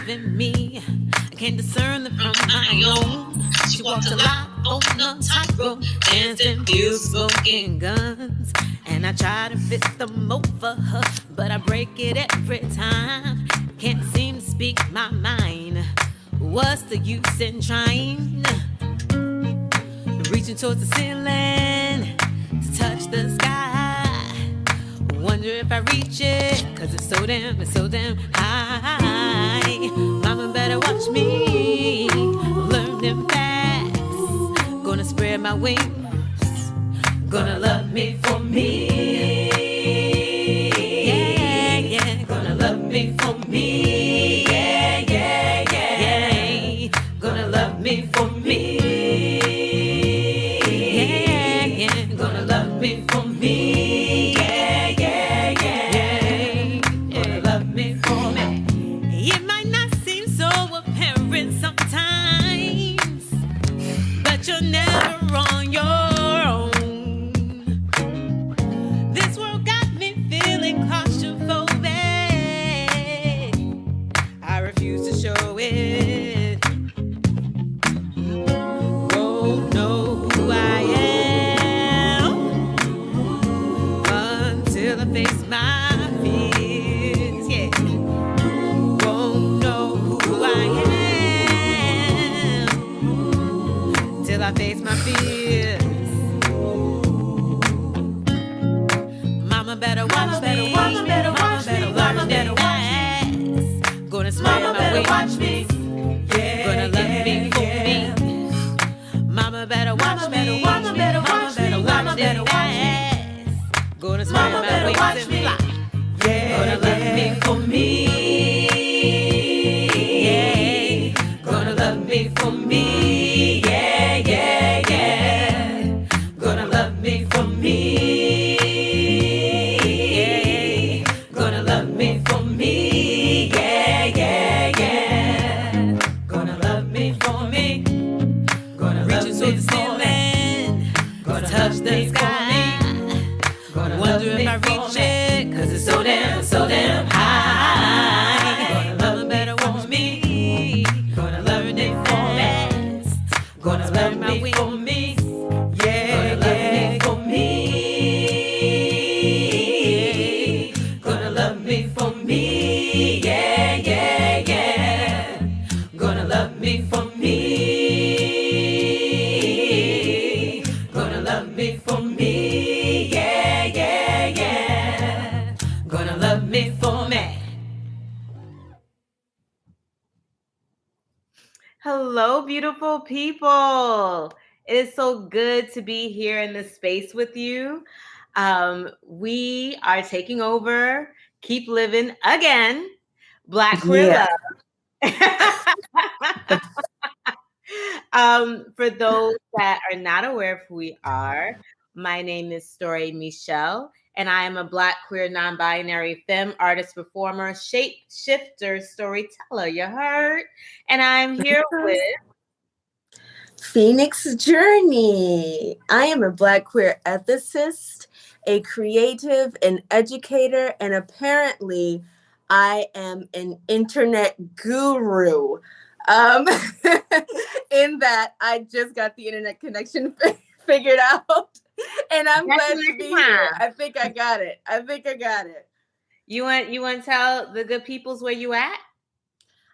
In me, I can't discern them from my own. She walks a lot on a tightrope, dancing few smoking guns, and I try to fit them over her, but I break it every time. Can't seem to speak my mind. What's the use in trying? Reaching towards the ceiling to touch the sky. Wonder if I reach it, cause it's so damn high. Mama better watch me, learn them facts. Gonna spread my wings, gonna love me for me. Yeah, yeah, gonna love me for me. Yeah, yeah, yeah, gonna love me for me. Yeah, yeah, gonna love me for me. You're never on your own. This world got me feeling claustrophobic. I refuse to show it. Won't know who I am until I face my fears. Yeah. Won't know who I am till I face my fears. Mama better watch me. Mama better watch me. Mama better watch me. Gonna spread my wings. Watch me. Yeah, gonna love me for me. Mama better watch me. Mama better watch me. Mama better watch me. Gonna spread my wings and fly. Yeah, gonna love me for me. Yeah, gonna love me for me. Yeah, yeah, yeah. Gonna love me for me. Yeah, gonna love me for me. Yeah, yeah, yeah. Gonna love me for me. Gonna reach to the ceiling. Gonna touch the sky. Gonna wonder if I reach it, cause it's so damn high. Mama better watch me. Gonna learn it fast. Gonna love me for me. Yeah, yeah, for me. Gonna love me for me. Yeah, yeah, yeah. Gonna love me for me. Gonna love me for me. Yeah, yeah, yeah. Gonna love me for me. Hello, beautiful people. It is so good to be here in this space with you. We are taking over Keep Liv'n again, Black Queer Love. For those that are not aware of who we are, my name is storäe Michele, and I am a Black, queer, non-binary femme artist, performer, shape-shifter, storyteller. You heard? And I'm here with Phoenix Journey. I am a Black queer ethicist, a creative, an educator, and apparently I am an internet guru. In that I just got the internet connection figured out, and I'm glad to be here. I think I got it. You want to tell the good peoples where you at?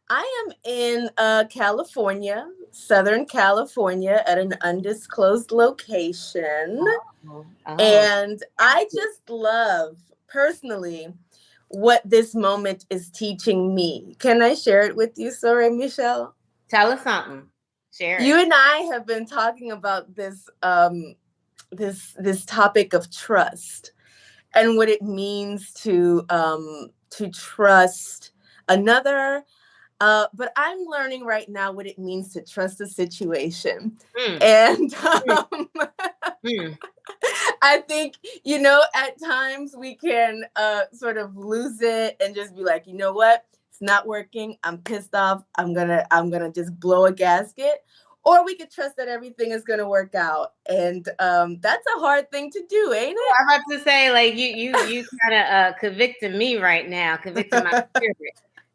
I am in California, Southern California, at an undisclosed location. And I just love, personally, what this moment is teaching me. Can I share it with you, storäe Michele? Tell us something. Share it. You and I have been talking about this this topic of trust and what it means to trust another, But I'm learning right now what it means to trust a situation. Mm. And Mm. I think, at times we can sort of lose it and just be like, you know what? It's not working. I'm pissed off. I'm gonna just blow a gasket. Or we could trust that everything is gonna work out. And that's a hard thing to do, ain't it? I'm about to say, like, you kind of convicting me right now, convicting my spirit.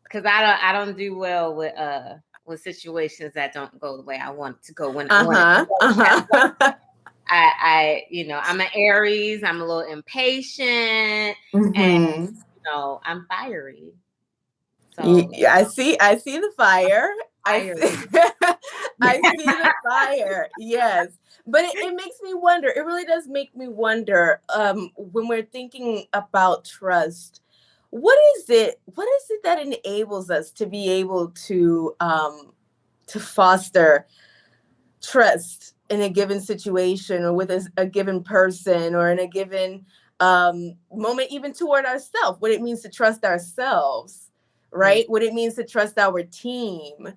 Because I don't do well with situations that don't go the way I want it to go when I want it to go. I'm an Aries. I'm a little impatient, and I'm fiery. So I see the fire. fiery. I see the fire. Yes. But it makes me wonder. It really does make me wonder when we're thinking about trust. What is it that enables us to be able to foster trust in a given situation or with a given person or in a given moment, even toward ourselves? What it means to trust ourselves, right? What it means to trust our team,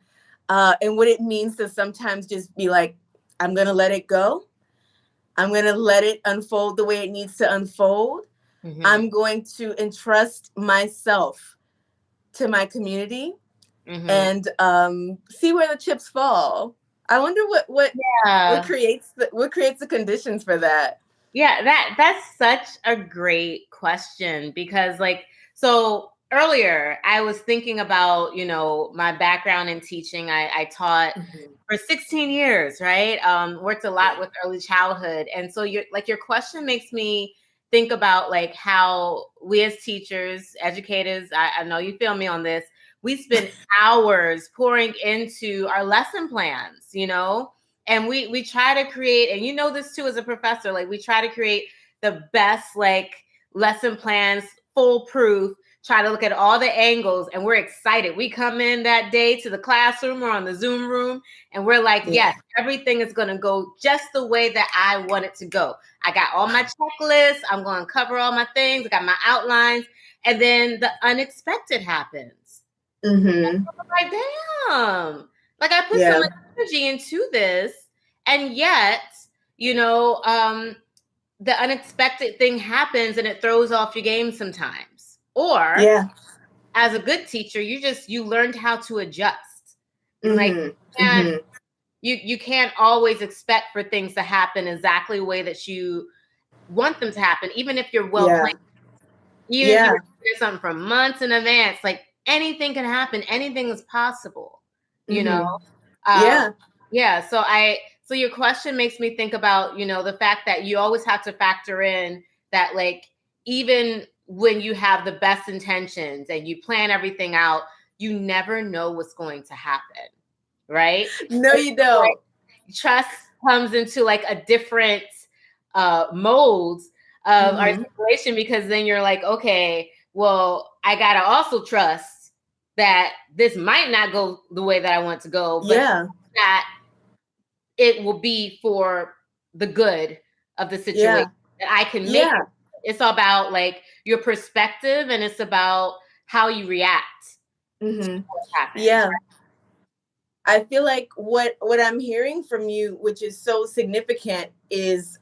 and what it means to sometimes just be like, I'm going to let it go. I'm going to let it unfold the way it needs to unfold. Mm-hmm. I'm going to entrust myself to my community, mm-hmm. and see where the chips fall. I wonder what creates the conditions for that. Yeah, that's such a great question, because so earlier I was thinking about, my background in teaching. I taught mm-hmm. for 16 years, right? Worked a lot with early childhood. And so your question makes me think about how we as teachers, educators, I know you feel me on this, we spend hours pouring into our lesson plans, and we try to create, and this too as a professor, we try to create the best lesson plans, foolproof, try to look at all the angles, and we're excited. We come in that day to the classroom or on the Zoom room, and we're like, yes, everything is going to go just the way that I want it to go. I got all my checklists. I'm going to cover all my things. I got my outlines. And then the unexpected happens. Mm-hmm. I'm damn. I put so much energy into this, and yet, the unexpected thing happens and it throws off your game sometimes. Or as a good teacher, you learned how to adjust. Mm-hmm. You can't always expect for things to happen exactly the way that you want them to happen, even if you're well planned. Even if you hear something from months in advance, anything can happen. Anything is possible, mm-hmm. So your question makes me think about, the fact that you always have to factor in that, even when you have the best intentions and you plan everything out, you never know what's going to happen, right? No, you don't. Trust comes into a different molds of mm-hmm. articulation, because then you're okay, well, I gotta also trust that this might not go the way that I want to go, but that it will be for the good of the situation, that I can make it. It's about your perspective, and it's about how you react mm-hmm. to what's happening. Yeah. Right? I feel like what I'm hearing from you, which is so significant, is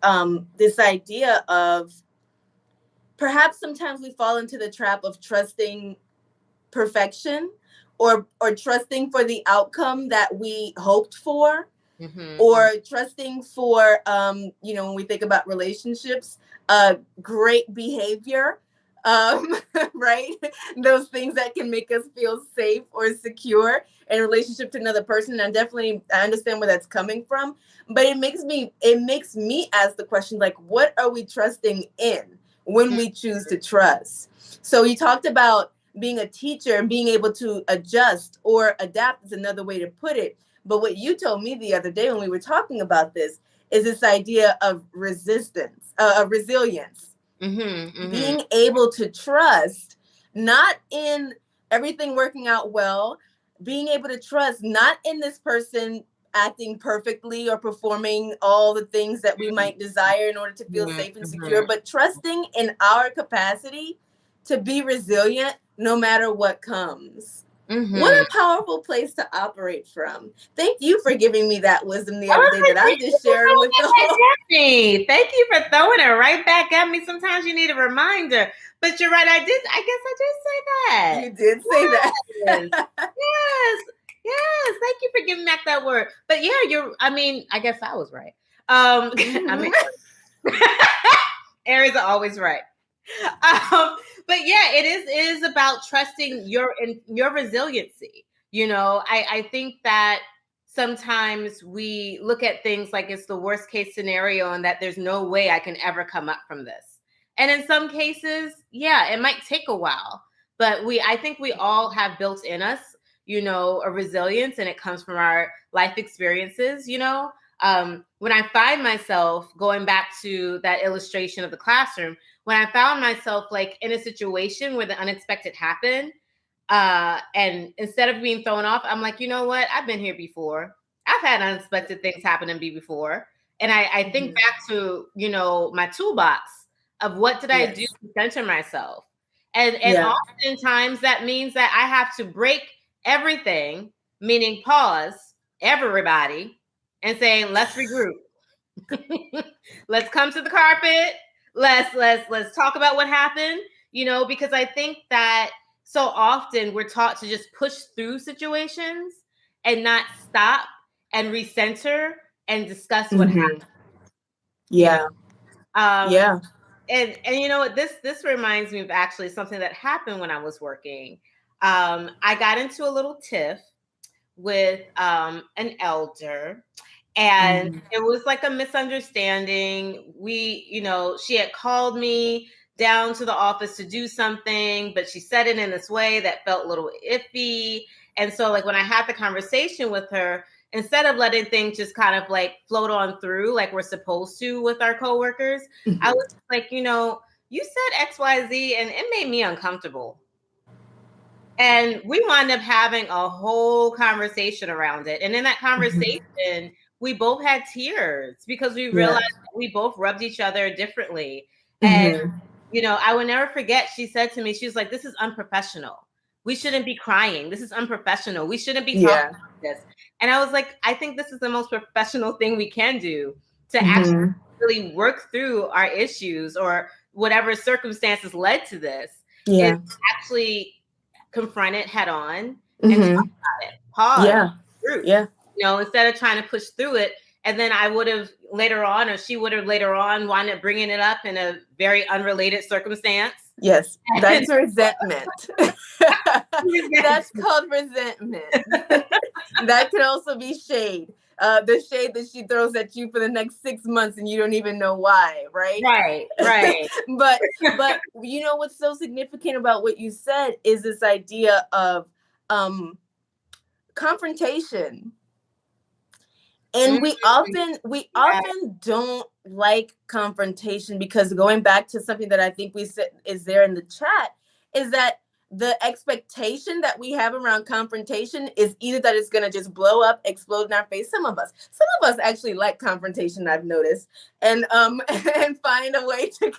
this idea of perhaps sometimes we fall into the trap of trusting perfection or trusting for the outcome that we hoped for, mm-hmm. or trusting for, when we think about relationships, great behavior, right? Those things that can make us feel safe or secure in relationship to another person. And I understand where that's coming from, but it makes me ask the question, what are we trusting in when we choose to trust? So you talked about being a teacher and being able to adjust or adapt is another way to put it. But what you told me the other day when we were talking about this is this idea of resilience. Mm-hmm, mm-hmm. Being able to trust, not in everything working out well, being able to trust not in this person acting perfectly or performing all the things that we might desire in order to feel mm-hmm. safe and secure, but trusting in our capacity to be resilient no matter what comes. What a powerful place to operate from. Thank you for giving me that wisdom the other day that I'm just sharing with the whole. Thank you for throwing it right back at me. Sometimes you need a reminder. But you're right. I guess I did say that. You did say that. Yes. Thank you for giving back that word. But yeah, I guess I was right. Aries are always right. But yeah, it is about trusting your resiliency. I think that sometimes we look at things like it's the worst case scenario and that there's no way I can ever come up from this. And in some cases, yeah, it might take a while, but I think we all have built in us, a resilience, and it comes from our life experiences, when I find myself going back to that illustration of the classroom, when I found myself like in a situation where the unexpected happened, and instead of being thrown off, I'm like, you know what? I've been here before. I've had unexpected things happen to me before. And I think back to, my toolbox of what did I do to center myself? And oftentimes that means that I have to break everything, meaning pause everybody and saying, let's regroup. Let's come to the carpet. Let's talk about what happened, because I think that so often we're taught to just push through situations and not stop and recenter and discuss what happened. Yeah. And you know what, this reminds me of actually something that happened when I was working. I got into a little tiff with an elder, and it was like a misunderstanding. She had called me down to the office to do something, but she said it in this way that felt a little iffy. And so like when I had the conversation with her, instead of letting things just kind of like float on through like we're supposed to with our coworkers, I was like, you said XYZ and it made me uncomfortable. And we wound up having a whole conversation around it. And in that conversation, we both had tears because we realized that we both rubbed each other differently. And, I will never forget, she said to me, she was like, this is unprofessional. We shouldn't be crying. This is unprofessional. We shouldn't be talking about this. And I was like, I think this is the most professional thing we can do to actually really work through our issues or whatever circumstances led to this. Is actually confront it head on and talk about it. Pause. Instead of trying to push through it. And then I would have later on, or she would have later on, wound up bringing it up in a very unrelated circumstance. Yes, that's resentment. That's called resentment. That could also be shade. The shade that she throws at you for the next 6 months and you don't even know why, right? Right. But what's so significant about what you said is this idea of confrontation. And we often don't like confrontation because, going back to something that I think we said is there in the chat, is that the expectation that we have around confrontation is either that it's going to just blow up, explode in our face. Some of us actually like confrontation, I've noticed, and find a way to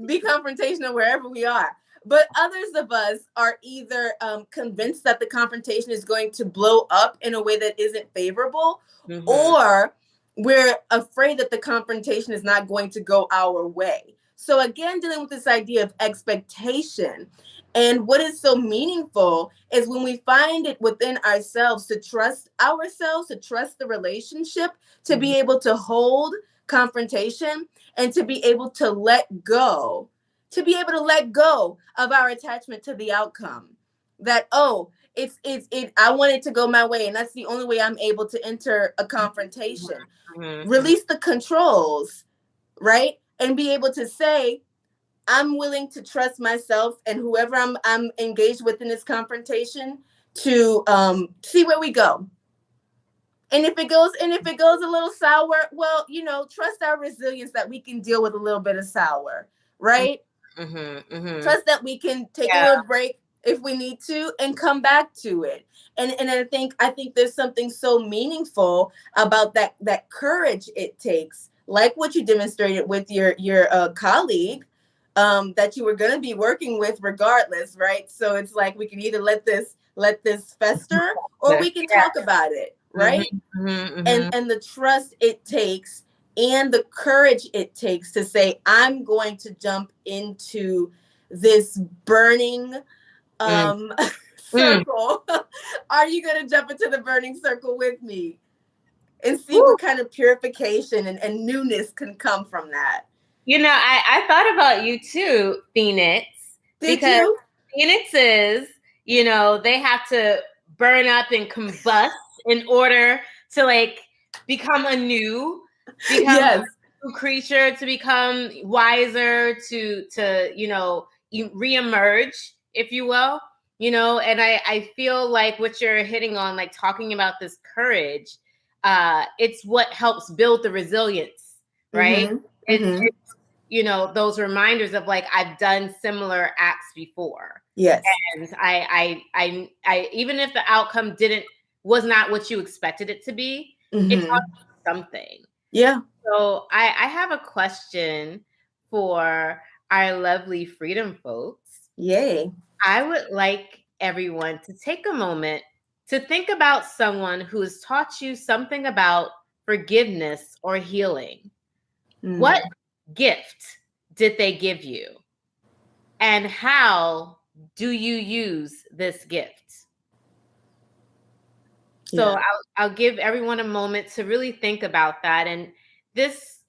be confrontational wherever we are. But others of us are either convinced that the confrontation is going to blow up in a way that isn't favorable, or we're afraid that the confrontation is not going to go our way. So again, dealing with this idea of expectation. And what is so meaningful is when we find it within ourselves to trust ourselves, to trust the relationship, to be able to hold confrontation and to be able to let go. To be able to let go of our attachment to the outcome. That, I want it to go my way, and that's the only way I'm able to enter a confrontation. Release the controls, right? And be able to say, I'm willing to trust myself and whoever I'm engaged with in this confrontation to see where we go. And if it goes a little sour, well, trust our resilience that we can deal with a little bit of sour, right? Trust that we can take a little break if we need to and come back to it. And I think there's something so meaningful about that courage it takes, like what you demonstrated with your colleague, that you were going to be working with regardless, right? So it's like we can either let this fester, or we can talk about it, right? And the trust it takes and the courage it takes to say, I'm going to jump into this burning circle. Are you going to jump into the burning circle with me and see what kind of purification and newness can come from that? You know, I thought about you too, Phoenix. Because Phoenixes, you know, they have to burn up and combust in order to like become anew, become a new creature, to become wiser, to you know, reemerge, if you will. You know, and I feel like what you're hitting on, like talking about this courage, it's what helps build the resilience, right? It's you know, those reminders of like, I've done similar acts before. Yes. And I even if the outcome was not what you expected it to be, it taught you something. Yeah. So I have a question for our lovely FreedomFolx. Yay. I would like everyone to take a moment to think about someone who has taught you something about forgiveness or healing. What gift did they give you? And how do you use this gift? So I'll give everyone a moment to really think about that. And this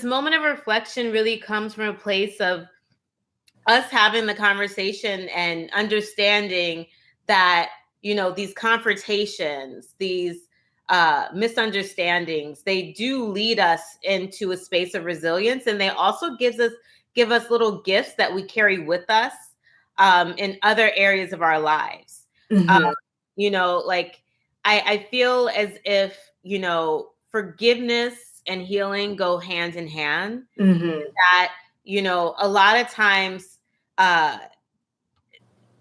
moment of reflection really comes from a place of us having the conversation and understanding that, you know, these confrontations, these misunderstandings, they do lead us into a space of resilience, and they also give us little gifts that we carry with us in other areas of our lives. You know, like I feel as if, you know, forgiveness and healing go hand in hand. That, you know, a lot of times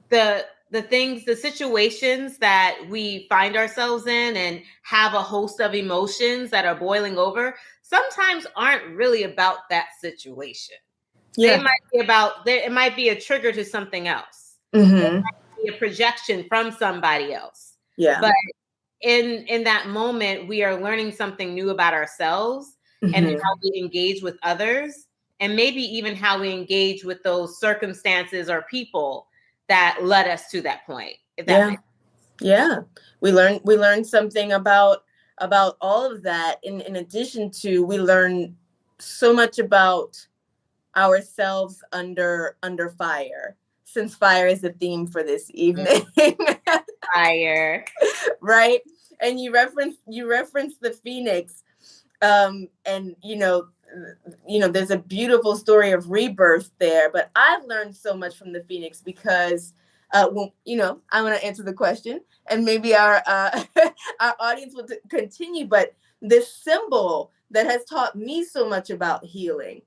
the situations that we find ourselves in and have a host of emotions that are boiling over sometimes aren't really about that situation. They might be it might be a trigger to something else. It might be a projection from somebody else. But in that moment, we are learning something new about ourselves and how we engage with others, and maybe even how we engage with those circumstances or people that led us to that point. If that makes sense. We learned something about all of that. In addition to, we learn so much about ourselves under fire, since fire is the theme for this evening. Fire. Right? And you referenced the Phoenix. And you know, there's a beautiful story of rebirth there. But I've learned so much from the Phoenix because, well, you know, I want to answer the question, and maybe our our audience will continue. But this symbol that has taught me so much about healing.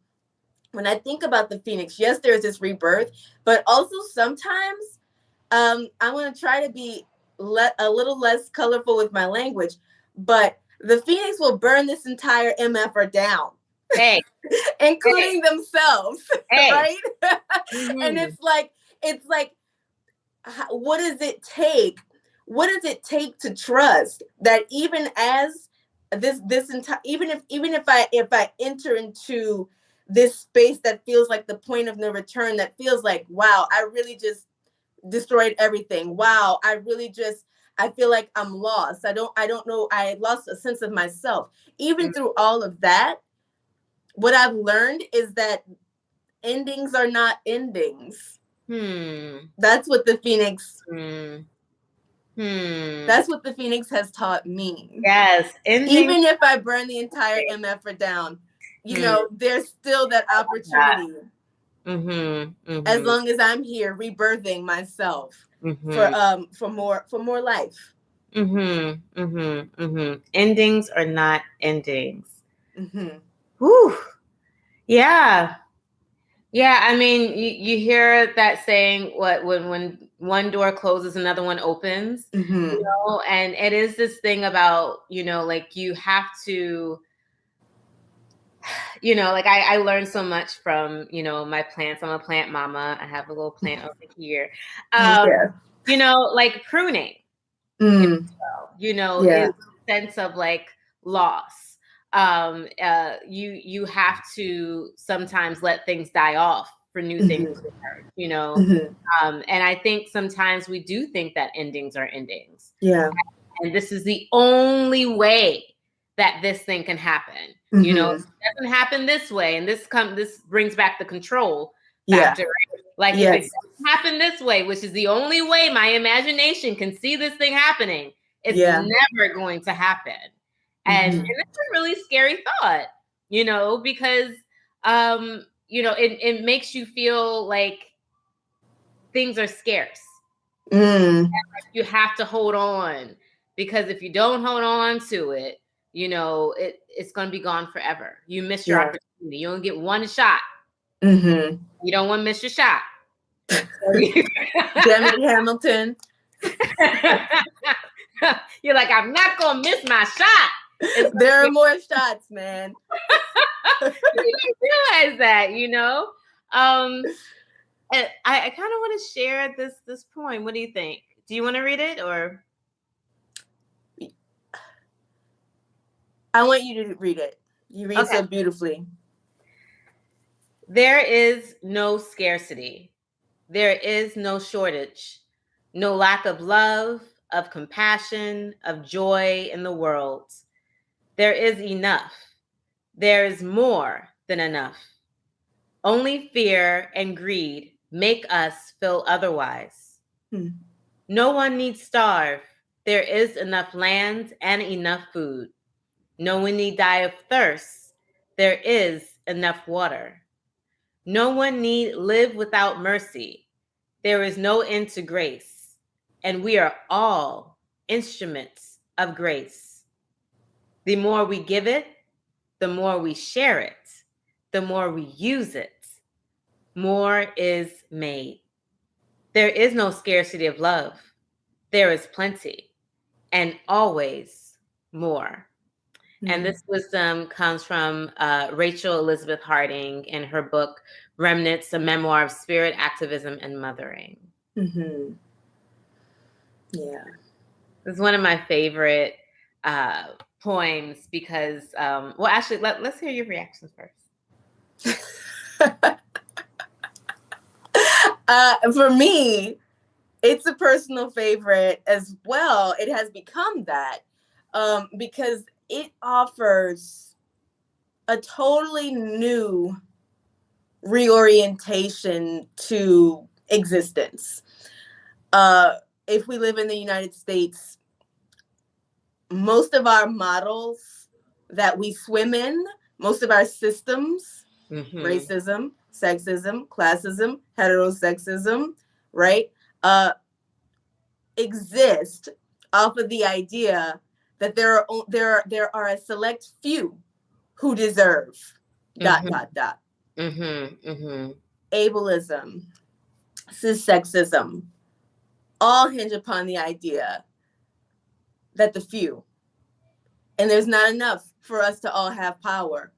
When I think about the Phoenix, yes, there's this rebirth, but also sometimes I want to try to be a little less colorful with my language, but the Phoenix will burn this entire MFer down, including themselves, right? And it's like, what does it take? What does it take to trust that even as this entire, even if I enter into this space that feels like the point of no return, that feels like, wow, I really just destroyed everything. Wow, I feel like I'm lost. I don't know. I lost a sense of myself. Even through all of that, what I've learned is that endings are not endings. That's what the Phoenix. That's what the Phoenix has taught me. Yes. Even if I burn the entire MFer down, you know, there's still that opportunity. As long as I'm here rebirthing myself for more life. Endings are not endings. Whew. Yeah. Yeah, I mean, you hear that saying, when one door closes, another one opens, you know, and it is this thing about, you know, like you have to you know, like I learned so much from, you know, my plants. I'm a plant mama. I have a little plant over here. Yeah. You know, like pruning, Mm. you know, Yeah. is a sense of like loss. You have to sometimes let things die off for new things to emerge, you know. And I think sometimes we do think that endings are endings. Yeah. And this is the only way that this thing can happen. You know, it doesn't happen this way. And this brings back the control factor, right? Like if it doesn't happen this way, which is the only way my imagination can see this thing happening, it's never going to happen. And it's a really scary thought, you know, because you know, it makes you feel like things are scarce. And like you have to hold on, because if you don't hold on to it, you know, it's going to be gone forever. You miss your opportunity. You only get one shot. You don't want to miss your shot. Damn it, Hamilton. You're like, I'm not going to miss my shot. There are more shots, man. You didn't realize that, you know? I kind of want to share this poem. What do you think? Do you want to read it, or? I want you to read it. You read so beautifully. There is no scarcity. There is no shortage, no lack of love, of compassion, of joy in the world. There is enough. There is more than enough. Only fear and greed make us feel otherwise. No one needs starve. There is enough land and enough food. No one need die of thirst. There is enough water. No one need live without mercy. There is no end to grace. And we are all instruments of grace. The more we give it, the more we share it, the more we use it, more is made. There is no scarcity of love. There is plenty, and always more. And this wisdom comes from Rachel Elizabeth Harding in her book, Remnants, a Memoir of Spirit, Activism, and Mothering. Yeah. It's one of my favorite poems because, well, actually, let's hear your reactions first. For me, it's a personal favorite as well. It has become that because it offers a totally new reorientation to existence. If we live in the United States, most of our models that we swim in, most of our systems, racism, sexism, classism, heterosexism, right, exist off of the ... that there are a select few who deserve ... Ableism, cissexism, all hinge upon the idea that the few, and there's not enough for us to all have power.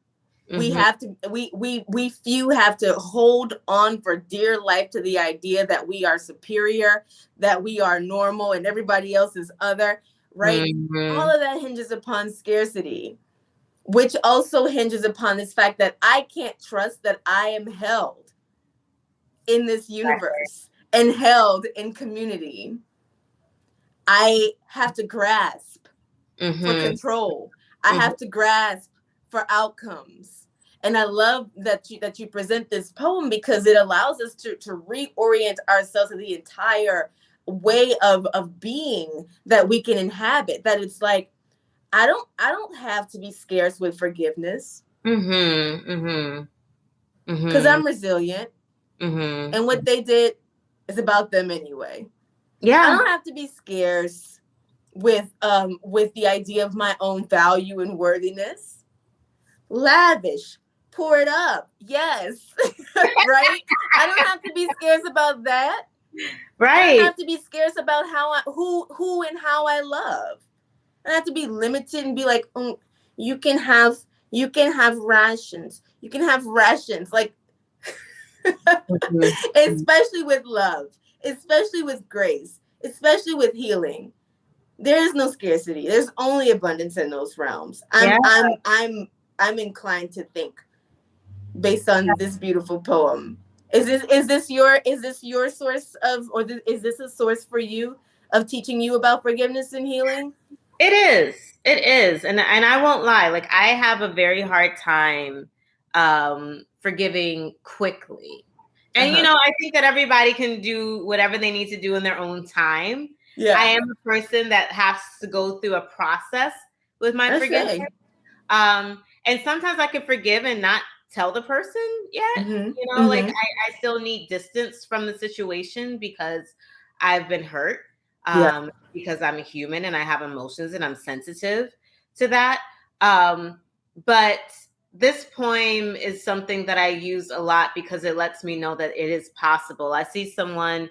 We have to, we few have to hold on for dear life to the idea that we are superior, that we are normal, and everybody else is other, right? All of that hinges upon scarcity, which also hinges upon this fact that I can't trust that I am held in this universe and held in community. I have to grasp for control. I have to grasp for outcomes. And I love that you present this poem because it allows us to reorient ourselves to the entire way of being that we can inhabit. That it's like, I don't have to be scarce with forgiveness. Because I'm resilient. And what they did is about them anyway. Yeah. I don't have to be scarce with the idea of my own value and worthiness. Lavish, pour it up. Yes. Right? I don't have to be scarce about that. Right. I don't have to be scarce about who and how I love. I don't have to be limited and be like, you can have You can have rations. You can have rations, like, especially with love, especially with grace, especially with healing. There is no scarcity. There's only abundance in those realms. I'm inclined to think, based on this beautiful poem. Is this your source of, or is this a source for you of teaching you about forgiveness and healing? It is. And I won't lie, like, I have a very hard time forgiving quickly. And I think that everybody can do whatever they need to do in their own time. Yeah. I am a person that has to go through a process with my forgiveness. And sometimes I can forgive and not tell the person yet. Like, I still need distance from the situation because I've been hurt. Because I'm a human and I have emotions and I'm sensitive to that. But this poem is something that I use a lot because it lets me know that it is possible. I see someone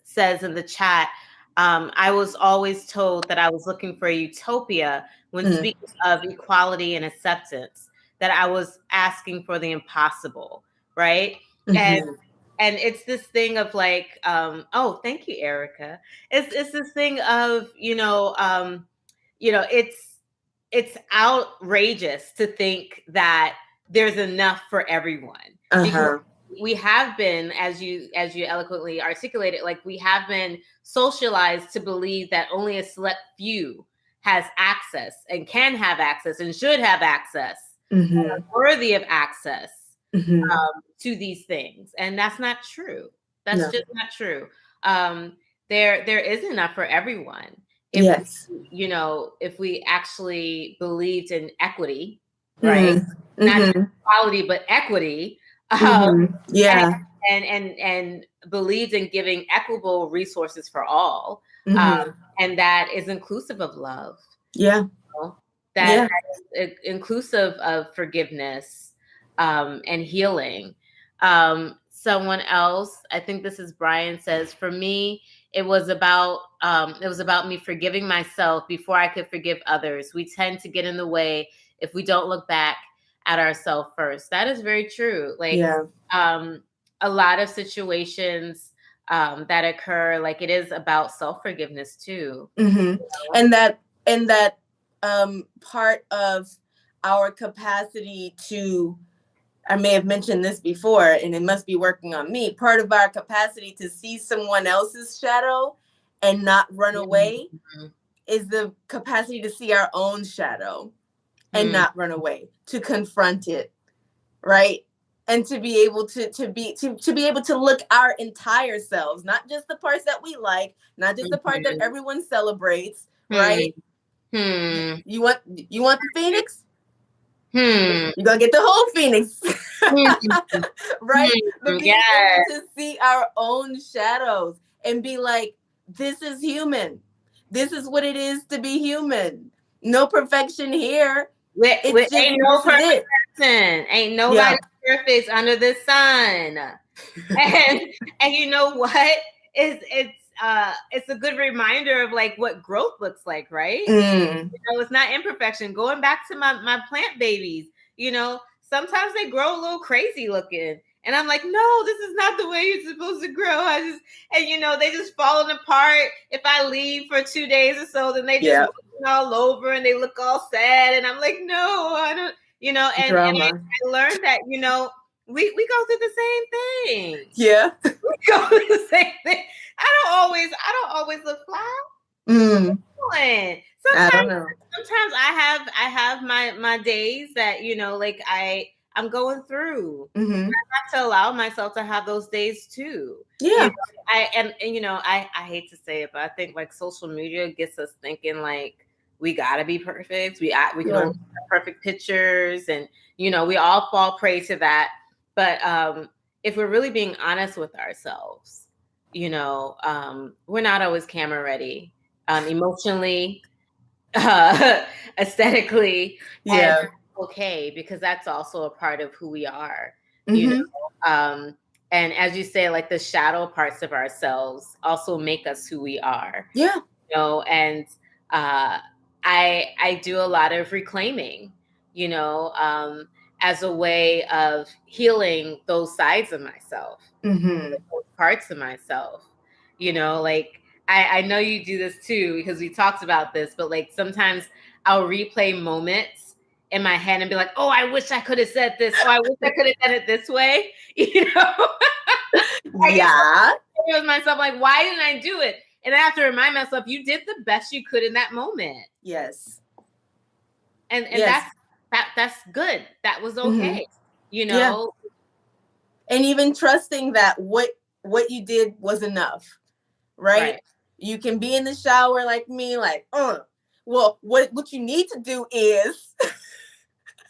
says in the chat, I was always told that I was looking for a utopia when speaking of equality and acceptance, that I was asking for the impossible, right? And it's this thing of like, oh, thank you, Erica. It's this thing of, it's outrageous to think that there's enough for everyone. Because we have been, as you eloquently articulated, like, we have been socialized to believe that only a select few has access and can have access and should have access, and are worthy of access to these things. And that's not true. That's just not true. There is enough for everyone. If we actually believed in equity, right? Not just equality, but equity. And believed in giving equitable resources for all. And that is inclusive of love. That is inclusive of forgiveness and healing. Someone else, I think this is Brian, says, for me, it was about me forgiving myself before I could forgive others. We tend to get in the way if we don't look back at ourselves first. That is very true. Like, a lot of situations that occur, like, it is about self-forgiveness too. And that part of our capacity to, I may have mentioned this before, and it must be working on me. Part of our capacity to see someone else's shadow and not run away is the capacity to see our own shadow and not run away, to confront it, right? And to be able to be able to look our entire selves, not just the parts that we like, not just the part that everyone celebrates, right? You want the phoenix? You're gonna get the whole phoenix. Right? But being able to see our own shadows and be like, this is human. This is what it is to be human. No perfection here. Ain't no perfect person. Ain't nobody perfect under the sun. And you know what? It's a good reminder of, like, what growth looks like, right? It's not imperfection. Going back to my plant babies, sometimes they grow a little crazy looking. And I'm like, no, this is not the way you're supposed to grow. They just falling apart. If I leave for 2 days or so, then they just all over and they look all sad. And I'm like, no, I don't, and I learned that, we go through the same thing. Yeah. We go through the same thing. I don't always look fly. Sometimes I have my days that, like, I'm going through. I have to allow myself to have those days too. I hate to say it, but I think, like, social media gets us thinking, like, we gotta be perfect. We can only have perfect pictures, and we all fall prey to that. But if we're really being honest with ourselves, we're not always camera ready, emotionally, aesthetically. And okay, because that's also a part of who we are. And as you say, like, the shadow parts of ourselves also make us who we are. And I do a lot of reclaiming, you know, as a way of healing those sides of myself, those parts of myself, you know, like I know you do this too, because we talked about this, but like sometimes I'll replay moments in my head and be like, oh, I wish I could have said this. Oh, I wish I could have done it this way. You know? Yeah. It was myself like, why didn't I do it? And I have to remind myself, you did the best you could in that moment. Yes. And that's good. That was okay. You know? Yeah. And even trusting that what you did was enough. Right? You can be in the shower like me, like, well, what you need to do is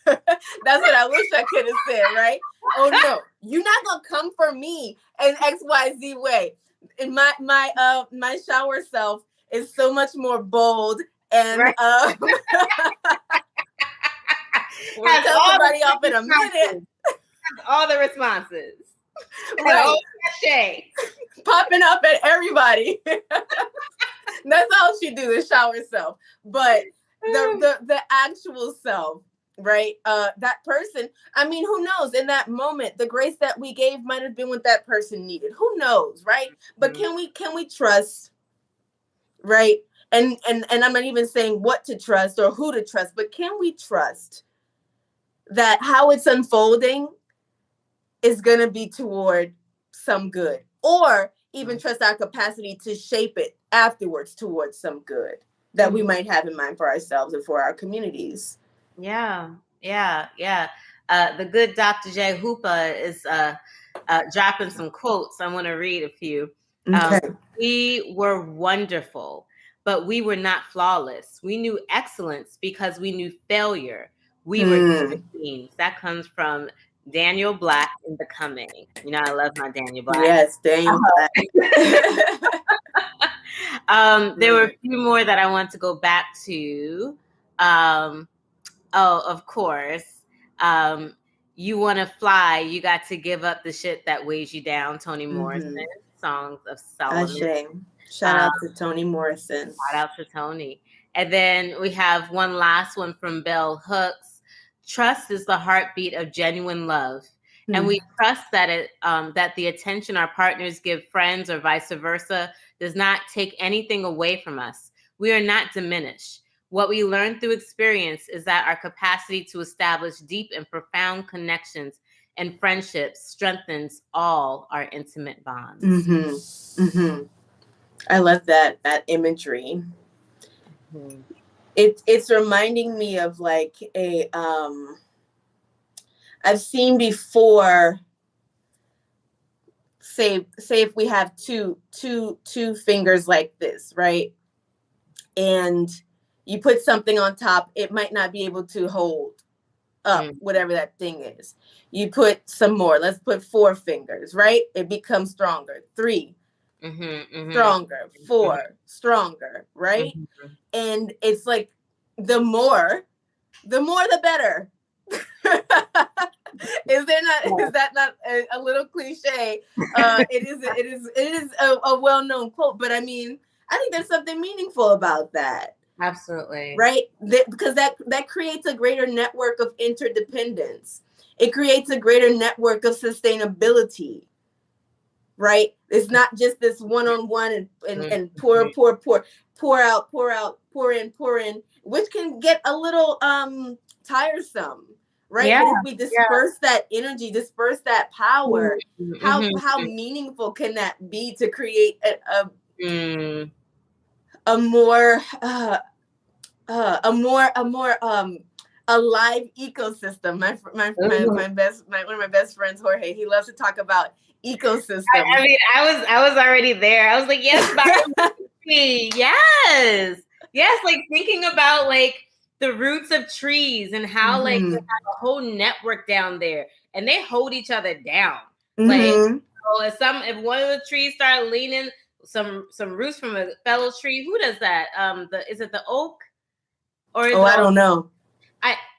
that's what I wish I could have said, right? Oh no, you're not gonna come for me in XYZ way. And my shower self is so much more bold and we'll tell somebody off in a minute. All the responses. Right. Popping up at everybody. That's all she do, the shower self. But the actual self, right? That person, I mean, who knows? In that moment, the grace that we gave might have been what that person needed. Who knows, right? But can we trust, right? And I'm not even saying what to trust or who to trust, but can we trust that how it's unfolding is going to be toward some good, or even trust our capacity to shape it afterwards towards some good that we might have in mind for ourselves and for our communities. Yeah. The good Dr. J. Hooper is dropping some quotes. I want to read a few. Okay. We were wonderful, but we were not flawless. We knew excellence because we knew failure. We were human beings. That comes from Daniel Black in The Coming. You know, I love my Daniel Black. Yes, Daniel Black. There were a few more that I want to go back to. Of course. You want to fly, you got to give up the shit that weighs you down. Toni Morrison, Songs of Solomon. Shout out to Toni Morrison. Shout out to Toni. And then we have one last one from Bell Hooks. Trust is the heartbeat of genuine love. And we trust that that the attention our partners give friends or vice versa does not take anything away from us. We are not diminished. What we learn through experience is that our capacity to establish deep and profound connections and friendships strengthens all our intimate bonds. I love that imagery. It's reminding me of like a I've seen before. Say if we have two fingers like this, right? And you put something on top, it might not be able to hold up whatever that thing is. You put some more. Let's put 4 fingers, right? It becomes stronger. 3, stronger. 4, stronger, right? And it's like the more the better. Is that not a little cliche? It is a well-known quote, but I mean, I think there's something meaningful about that. Absolutely. Right? Because that creates a greater network of interdependence. It creates a greater network of sustainability. Right? It's not just this one-on-one and pour out, pour in, which can get a little tiresome. Right? Yeah. But if we disperse that energy, disperse that power, how meaningful can that be to create a more alive ecosystem. One of my best friends, Jorge, he loves to talk about ecosystem. I mean, I was already there. I was like, yes, yes, like thinking about like the roots of trees and how like they have a whole network down there and they hold each other down. Like, if one of the trees start leaning some roots from a fellow tree, who does that? Is it the oak? Or I don't know.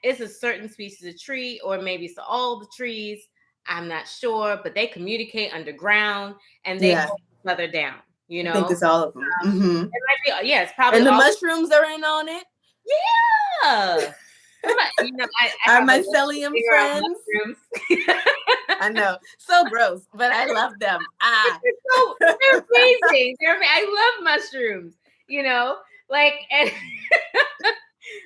It's a certain species of tree, or maybe it's all the trees. I'm not sure, but they communicate underground and they hold each other down. You know, I think it's all of them. It might be, it's probably. And the mushrooms are in on it. Yeah. You know, I Our have a mycelium figure out friends. mushrooms. I know, so gross, but I love them. So they're amazing. I love mushrooms. You know, like, and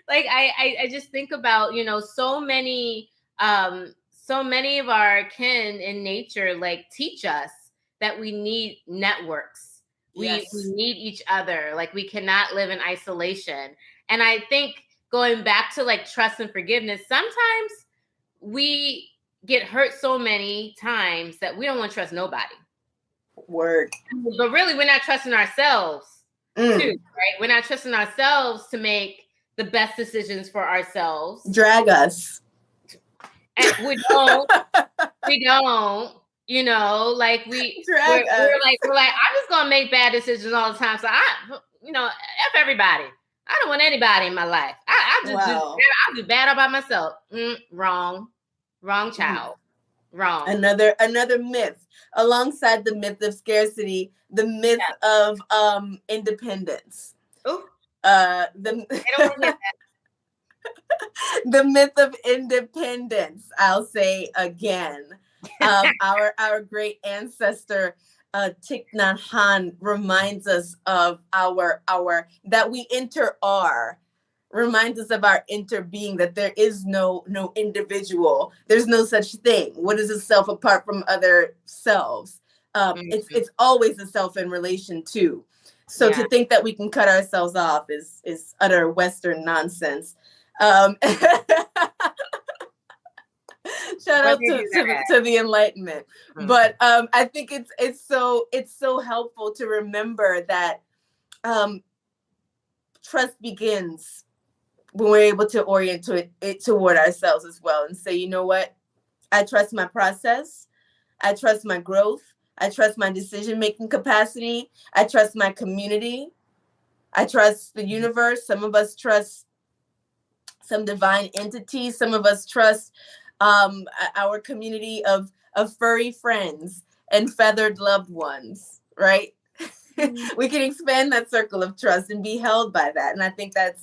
like I just think about, you know, so many of our kin in nature like teach us that we need networks. We need each other. Like, we cannot live in isolation. And I think going back to like trust and forgiveness, sometimes we get hurt so many times that we don't want to trust nobody. Word. But really, we're not trusting ourselves too, right? We're not trusting ourselves to make the best decisions for ourselves. Drag us. And we don't, you know, like we're like, I'm just gonna make bad decisions all the time. So F everybody. I don't want anybody in my life. I'll do bad all by myself. Wrong child. Wrong. Another myth, alongside the myth of scarcity, the myth of independence. Oh, the myth of independence. I'll say again. Our great ancestor Thich Nhat Hanh reminds us of our that we reminds us of our interbeing, that there is no individual. There's no such thing. What is a self apart from other selves? It's always a self in relation to. So to think that we can cut ourselves off is utter Western nonsense. Shout out to the Enlightenment. But I think it's so helpful to remember that trust begins when we're able to orient it toward ourselves as well, and say, you know what, I trust my process, I trust my growth, I trust my decision-making capacity, I trust my community, I trust the universe. Some of us trust some divine entity, some of us trust our community of furry friends and feathered loved ones, right? We can expand that circle of trust and be held by that. And I think that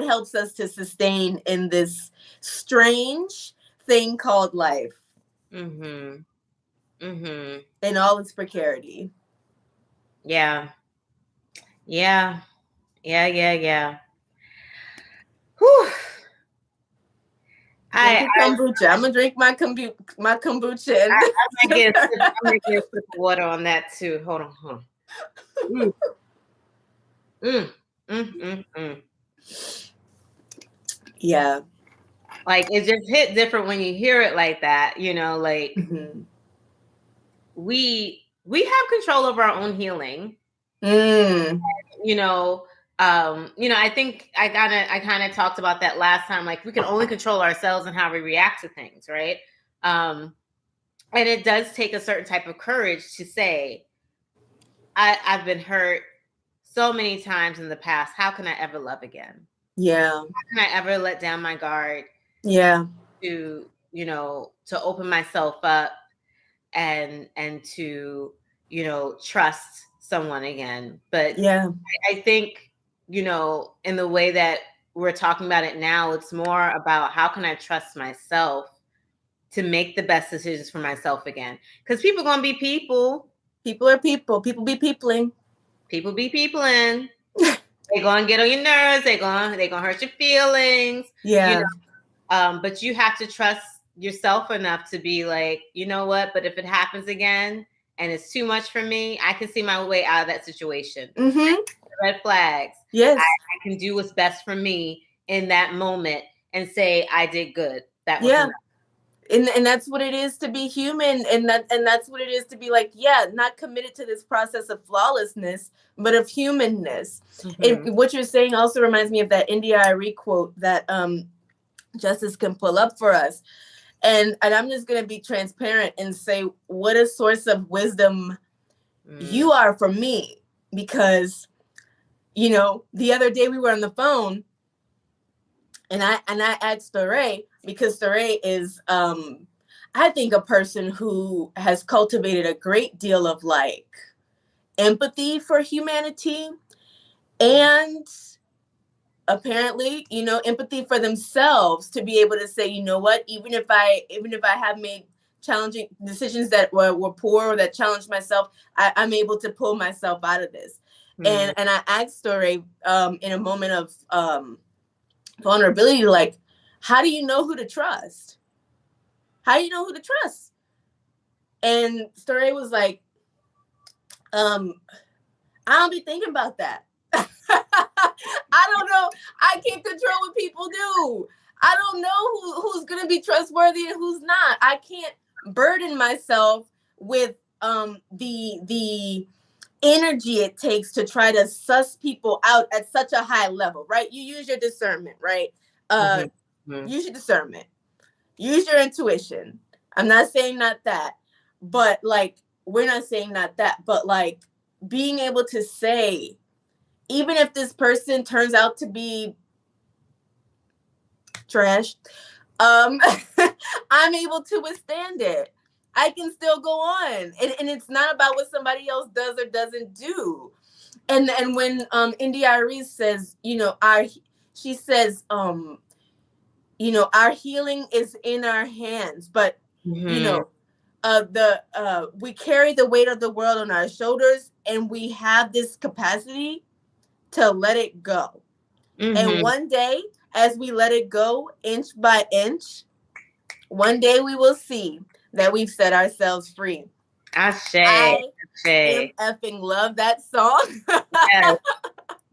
helps us to sustain in this strange thing called life. In all its precarity. Yeah. Whew. Kombucha. I'm gonna drink my kombucha. And I'm gonna get a sip of water on that too. Hold on. Yeah. Like, it just hit different when you hear it like that, you know, like we have control over our own healing. You know, I think I kind of talked about that last time. Like, we can only control ourselves and how we react to things, right? And it does take a certain type of courage to say, I've been hurt so many times in the past. How can I ever love again? Yeah. How can I ever let down my guard? Yeah. To open myself up and to, trust someone again. But I think, in the way that we're talking about it now, it's more about how can I trust myself to make the best decisions for myself again? Because people are going to be people. People are people. People be peopling. People be peopling. They're going to get on your nerves. They're going to hurt your feelings. Yeah. But you have to trust yourself enough to be like, you know what? But if it happens again and it's too much for me, I can see my way out of that situation. Red flags. Yes. I can do what's best for me in that moment and say, I did good. That was enough. And that's what it is to be human. And that's what it is to be like, not committed to this process of flawlessness, but of humanness. And what you're saying also reminds me of that India Arie quote that Justice can pull up for us. And I'm just going to be transparent and say what a source of wisdom you are for me. Because, the other day we were on the phone and I asked storäe, because storäe is, I think, a person who has cultivated a great deal of empathy for humanity and apparently, empathy for themselves to be able to say, you know what, even if I have made challenging decisions that were poor or that challenged myself, I'm able to pull myself out of this. And I asked storäe in a moment of vulnerability, like, how do you know who to trust? How do you know who to trust? And storäe was like, I don't be thinking about that. I don't know. I can't control what people do. I don't know who's going to be trustworthy and who's not. I can't burden myself with the energy it takes to try to suss people out at such a high level, right? You use your discernment, right? Use your discernment. Use your intuition. I'm not saying not that, but like, we're not saying not that, but like being able to say, even if this person turns out to be trash, I'm able to withstand it. I can still go on. And it's not about what somebody else does or doesn't do. And when India Aries says, she says, our healing is in our hands, but we carry the weight of the world on our shoulders, and we have this capacity to let it go. And one day, as we let it go inch by inch, one day we will see that we've set ourselves free. I effing love that song.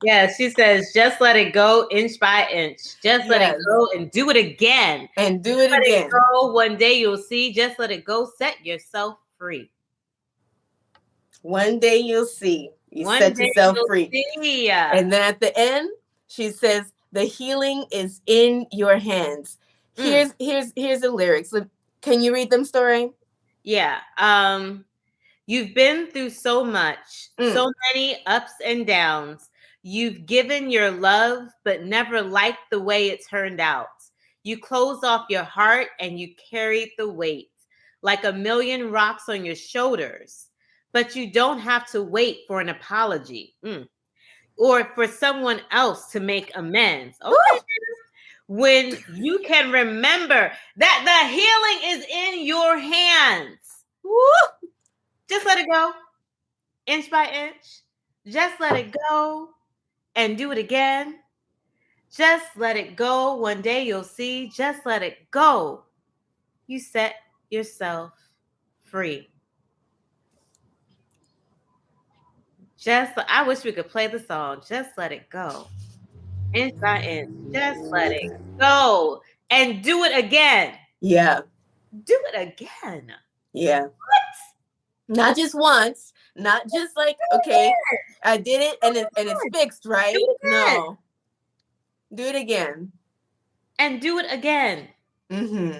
Yeah, she says, just let it go inch by inch. Just let it go and do it again. And do it again. Let it go. One day you'll see. Just let it go. Set yourself free. One day you'll see. You set yourself free. See. And then at the end, she says, the healing is in your hands. Here's the lyrics. Can you read them, storäe? Yeah. You've been through so much, so many ups and downs. You've given your love, but never liked the way it turned out. You closed off your heart and you carried the weight like a million rocks on your shoulders. But you don't have to wait for an apology or for someone else to make amends. Okay. Woo! When you can remember that the healing is in your hands. Woo! Just let it go, inch by inch. Just let it go and do it again. Just let it go. One day you'll see. Just let it go. You set yourself free. I wish we could play the song. Just let it go. Inch by inch. Just let it go. And do it again. Yeah. Do it again. Yeah. What? Not just once. Not just like, okay, I did it and it's fixed, right? No. Do it again. And do it again. Mm-hmm.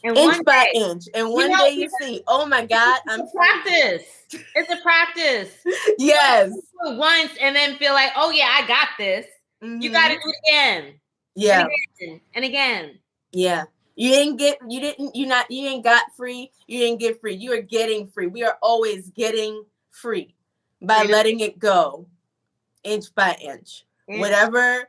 And inch by inch. And one day you see, oh my God, I'm practice. It's a practice. Yes. You do it once and then feel like, oh yeah, I got this. You got to do it again. Yeah. And again. Yeah. You ain't got free. You didn't get free. You are getting free. We are always getting free by letting it go inch by inch. Whatever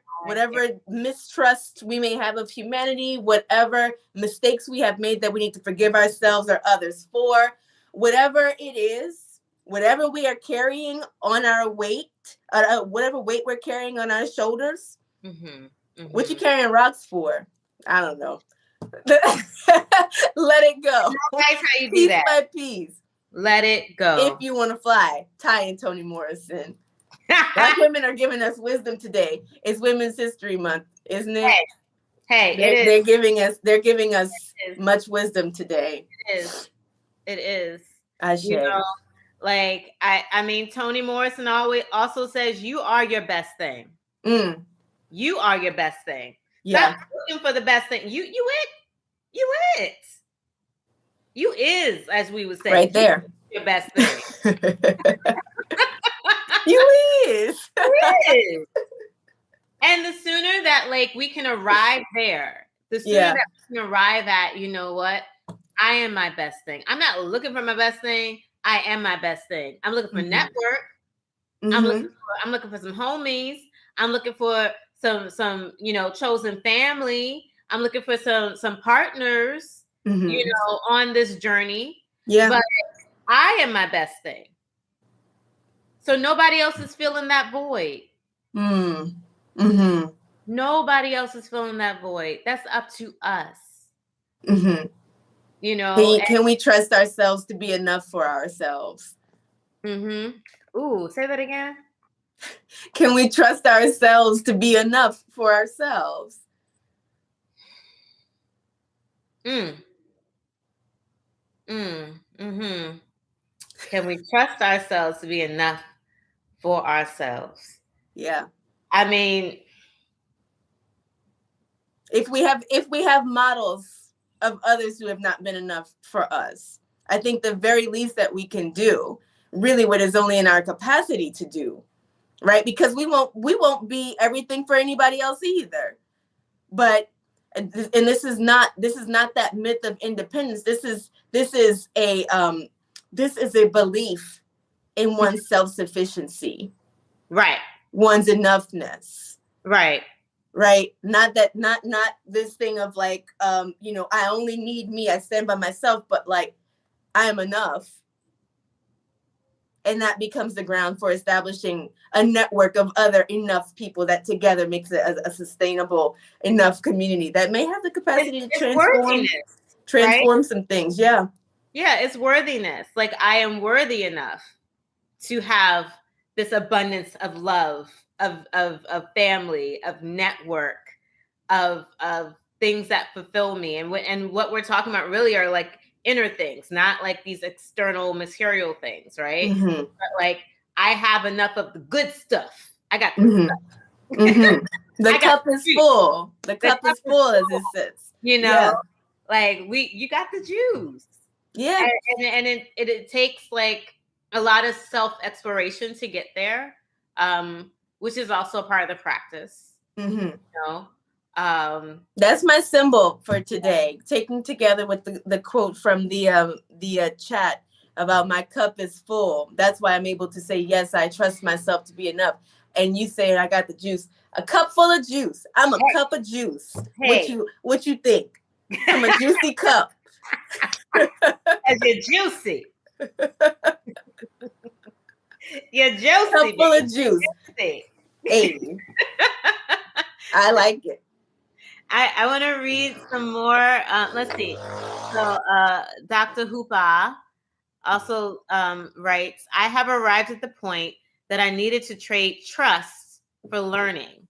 mistrust we may have of humanity, whatever mistakes we have made that we need to forgive ourselves or others for, whatever it is, whatever we are carrying on our weight, whatever weight we're carrying on our shoulders, what you carrying rocks for? I don't know. Let it go. That's how you do that. Piece by piece. Let it go. If you want to fly, Ty and Toni Morrison. Black women are giving us wisdom today. It's Women's History Month, isn't it? Hey, they're giving us much wisdom today. It is. You know, like I mean, Toni Morrison also says you are your best thing. You are your best thing. Yeah. Stop looking for the best thing. You it. You is, as we would say. Right there. Your best thing. You is. And the sooner that we can arrive there, the sooner that we can arrive at, you know what? I am my best thing. I'm not looking for my best thing. I am my best thing. I'm looking for network. I'm looking for some homies. I'm looking for some chosen family. I'm looking for some partners, on this journey. Yeah. But I am my best thing. So nobody else is filling that void. Nobody else is filling that void. That's up to us. Can we trust ourselves to be enough for ourselves? Ooh, say that again. Can we trust ourselves to be enough for ourselves? Can we trust ourselves to be enough for ourselves? Yeah. I mean, if we have models of others who have not been enough for us, I think the very least that we can do, really what is only in our capacity to do, right? Because we won't be everything for anybody else either. But this is not that myth of independence. This is a belief in one's self-sufficiency. Right. One's enoughness. Right. Right. Not this thing of like, I only need me. I stand by myself, but like, I am enough. And that becomes the ground for establishing a network of other enough people that together makes it a sustainable enough community that may have the capacity to transform some things. Yeah. Yeah. It's worthiness. Like, I am worthy enough to have this abundance of love, of family, of network, of things that fulfill me. And what we're talking about really are like inner things, not like these external material things, right? But like, I have enough of the good stuff. I got the stuff. The cup is full. The cup is full as it sits. Like you got the juice. Yeah. And it takes like a lot of self-exploration to get there, which is also part of the practice. That's my symbol for today, taken together with the quote from the chat about my cup is full. That's why I'm able to say, yes, I trust myself to be enough. And you saying I got the juice, a cup full of juice. I'm a cup of juice. What you think? I'm a juicy cup. As you're juicy. You're juicy. Cup full of juice. Hey. I like it. I want to read some more. Let's see. So Dr. Hoopa also writes, I have arrived at the point that I needed to trade trust for learning.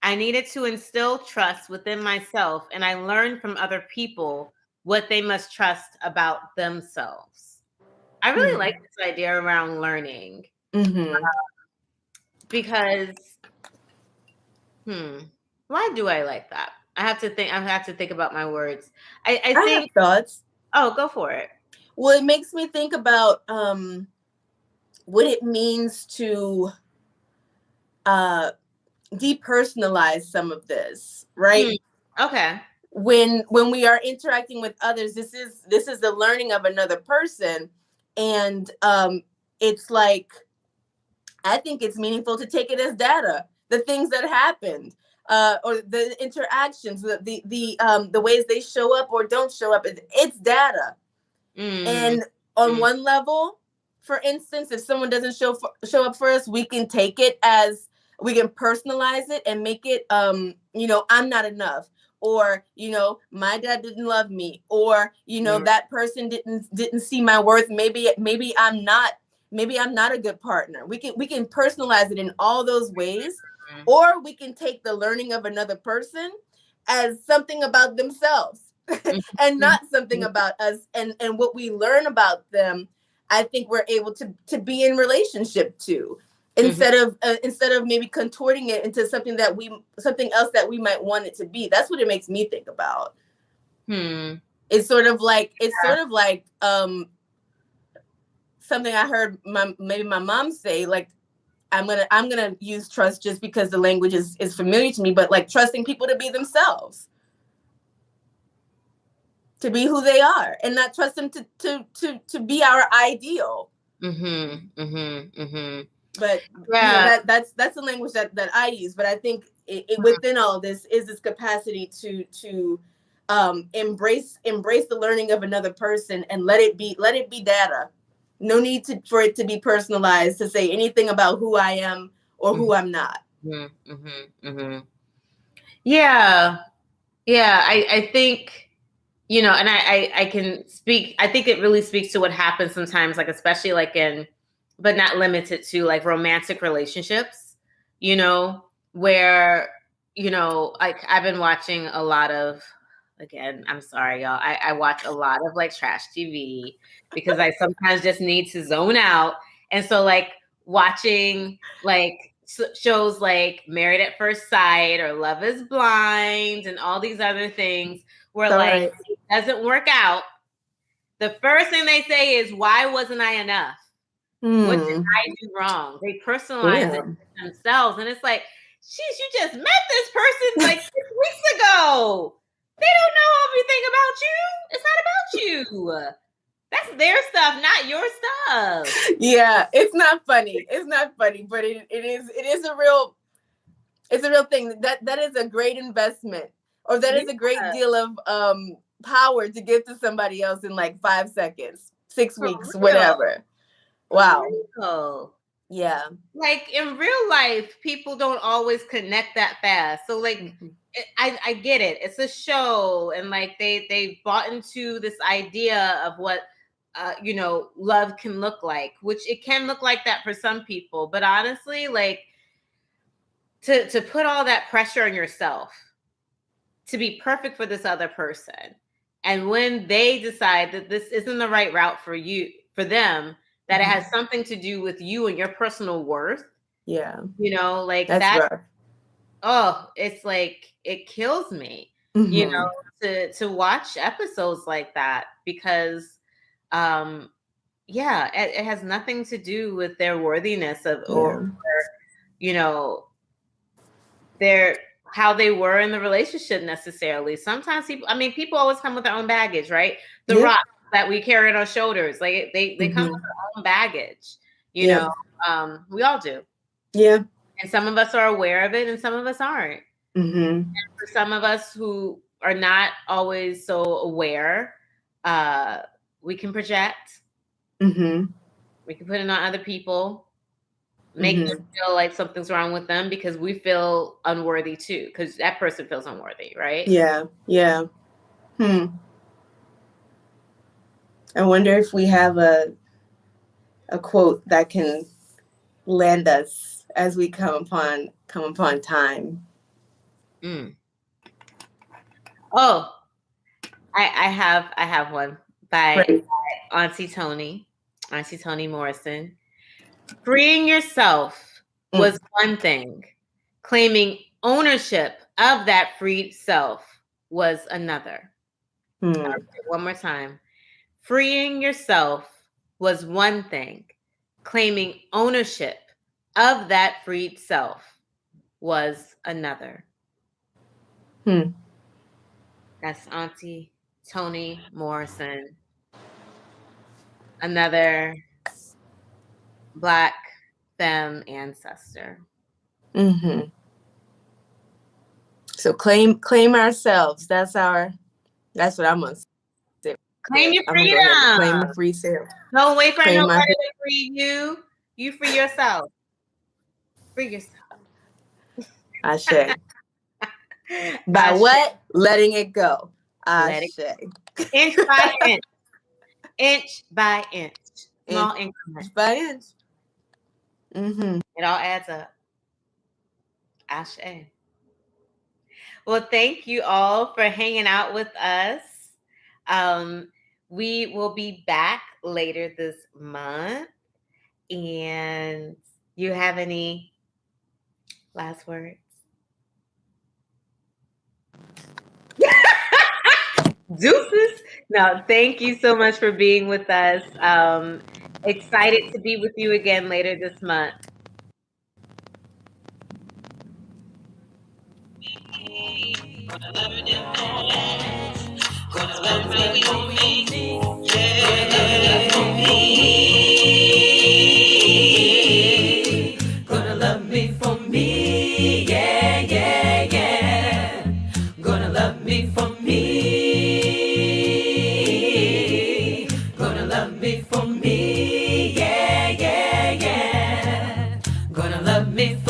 I needed to instill trust within myself, and I learned from other people what they must trust about themselves. I really like this idea around learning. Because, why do I like that? I have to think about my words. I think have thoughts. Oh, go for it. Well, it makes me think about what it means to depersonalize some of this, right? Okay. When we are interacting with others, this is the learning of another person, and it's like, I think it's meaningful to take it as data, the things that happened. Or the interactions, the ways they show up or don't show up, it's data. And on one level, for instance, if someone doesn't show up for us, we can take it as, we can personalize it and make it, I'm not enough, or my dad didn't love me, or that person didn't see my worth. Maybe I'm not a good partner. We can personalize it in all those ways. Or we can take the learning of another person as something about themselves and not something about us. And what we learn about them, I think we're able to be in relationship to, instead of maybe contorting it into something else that we might want it to be. That's what it makes me think about. It's sort of like something I heard maybe my mom say, like, I'm gonna use trust just because the language is familiar to me, but like trusting people to be themselves, to be who they are, and not trust them to be our ideal. But that's the language that I use. But I think within all this is this capacity to embrace the learning of another person and let it be data. No need for it to be personalized to say anything about who I am or who I'm not. Yeah. I think, and I can speak. I think it really speaks to what happens sometimes, like especially like but not limited to like romantic relationships, where, like I've been watching a lot of, again, I'm sorry, y'all. I watch a lot of like trash TV because I sometimes just need to zone out. And so like watching like shows like Married at First Sight or Love is Blind and all these other things where like it doesn't work out. The first thing they say is, why wasn't I enough? What did I do wrong? They personalize it themselves. And it's like, geez, you just met this person like 6 weeks ago. They don't know everything about you. It's not about you. That's their stuff, not your stuff. Yeah, it's not funny. It's not funny, but it is a real thing. That is a great investment, or that is a great deal of power to give to somebody else in like 5 seconds, 6 weeks, whatever. Wow. Yeah. Like in real life, people don't always connect that fast. So like, I get it. It's a show, and like they bought into this idea of what love can look like, which it can look like that for some people. But honestly, like to put all that pressure on yourself to be perfect for this other person, and when they decide that this isn't the right route for them, that it has something to do with you and your personal worth. Yeah. Like that's rough. Oh, it's like, it kills me, to watch episodes like that, because, it has nothing to do with their worthiness or how they were in the relationship necessarily. Sometimes people always come with their own baggage, right? The rock that we carry on our shoulders, like they come with their own baggage, we all do. Yeah. And some of us are aware of it and some of us aren't. And for some of us who are not always so aware, we can project. We can put it on other people, make them feel like something's wrong with them because we feel unworthy too, because that person feels unworthy, right? Yeah. I wonder if we have a quote that can land us as we come upon time. Oh, I have one by Auntie Toni Morrison. Freeing yourself was one thing. Claiming ownership of that freed self was another. One more time. Freeing yourself was one thing. Claiming ownership of that freed self was another. That's Auntie Toni Morrison. Another Black femme ancestor. So claim ourselves. That's what I'm gonna say. Claim your freedom. Claim the free self. Don't wait for nobody to free you. You free yourself. Free yourself. Ashe. By what? Letting it go. Ashe. Inch by inch. Inch by inch. Small increments. Inch by inch. It all adds up. Ashe. Well, thank you all for hanging out with us. We will be back later this month. And you have any last words? Deuces. No, thank you so much for being with us. Excited to be with you again later this month. Gonna love me for me. Yeah. me for